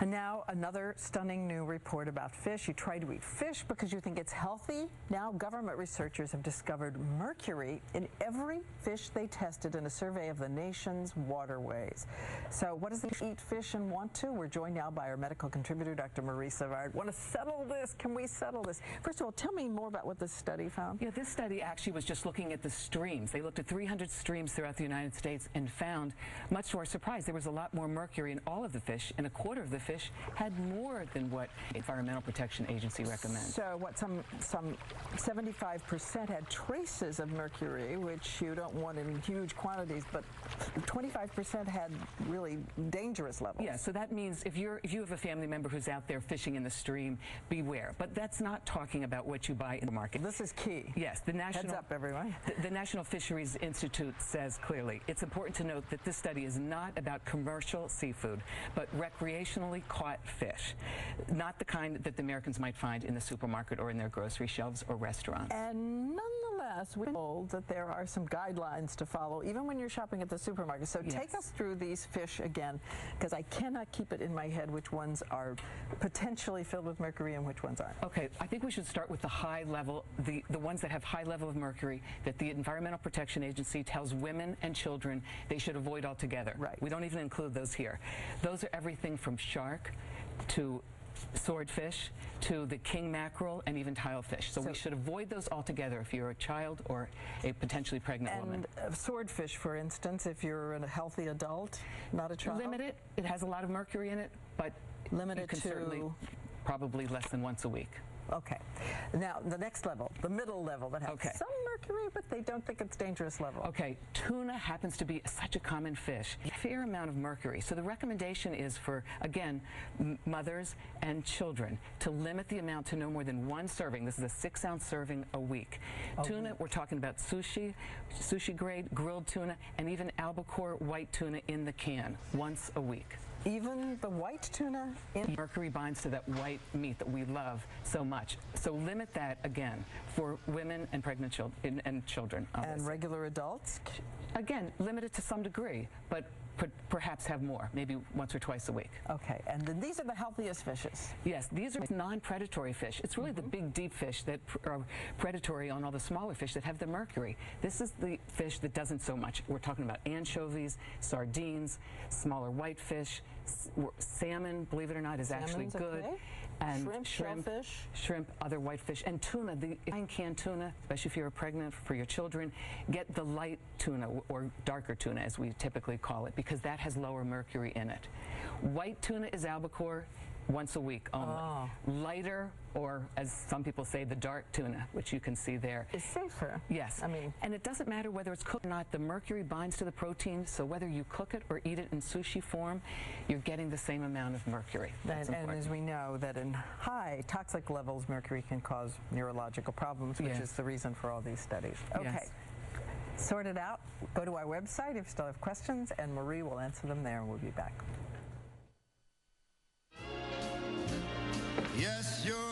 And now another stunning new report about fish. You try to eat fish because you think it's healthy. Now government researchers have discovered mercury in every fish they tested in a survey of the nation's waterways. So what does it eat fish and want to? We're joined now by our medical contributor, Dr. Marie Savard. Want to settle this? Can we settle this? First of all, tell me more about what this study found. Yeah, this study actually was just looking at the streams. They looked at 300 streams throughout the United States and found, much to our surprise, there was a lot more mercury in all of the fish, and a quarter of the fish had more than what Environmental Protection Agency recommends. So what, some 75% had traces of mercury, which you don't want in huge quantities, but 25% had really dangerous levels. Yeah, so that means if you have a family member who's out there fishing in the stream, beware. But that's not talking about what you buy in the market. This is key. Yes, the National Heads up, everyone. The National Fisheries Institute says clearly it's important to note that this study is not about commercial seafood, but recreationally caught fish, not the kind that the Americans might find in the supermarket or in their grocery shelves or restaurants. And nonetheless, we're told that there are some guidelines to follow, even when you're shopping at the supermarket. So yes. Take us through these fish again, because I cannot keep it in my head which ones are potentially filled with mercury and which ones aren't. Okay, I think we should start with the high level, the ones that have high level of mercury that the Environmental Protection Agency tells women and children they should avoid altogether. Right. We don't even include those here. Those are everything from shark to swordfish to the king mackerel and even tilefish. So we should avoid those altogether if you're a child or a potentially pregnant woman. And swordfish, for instance, if you're a healthy adult, not a child? Limit it. It has a lot of mercury in it, but limit you it can to certainly probably less than once a week. Okay. Now, the next level, the middle level that has some mercury, but they don't think it's dangerous level. Okay. Tuna happens to be such a common fish. A fair amount of mercury. So the recommendation is for, again, mothers and children to limit the amount to no more than one serving. This is a 6-ounce serving a week. Tuna, we're talking about sushi grade, grilled tuna, and even albacore white tuna in the can once a week. Even the white tuna? Mercury binds to that white meat that we love so much. So limit that, again, for women and pregnant children and children. Obviously. And regular adults? Again, limit it to some degree, but perhaps have more, maybe once or twice a week. Okay, and then these are the healthiest fishes? Yes, these are non-predatory fish. It's really the big deep fish that are predatory on all the smaller fish that have the mercury. This is the fish that doesn't so much. We're talking about anchovies, sardines, smaller whitefish, salmon, believe it or not, is actually good. Okay. And shrimp, other whitefish, and tuna. The canned tuna, especially if you're pregnant, for your children, get the light tuna or darker tuna, as we typically call it, because that has lower mercury in it. White tuna is albacore once a week only. Lighter, or as some people say, the dark tuna, which you can see there, is safer. Yes. I mean, and it doesn't matter whether it's cooked or not. The mercury binds to the protein, so whether you cook it or eat it in sushi form, you're getting the same amount of mercury. And as we know that in high toxic levels, mercury can cause neurological problems, which is the reason for all these studies. Okay. Yes. Sort it out. Go to our website if you still have questions, and Marie will answer them there, and we'll be back. Yes, you're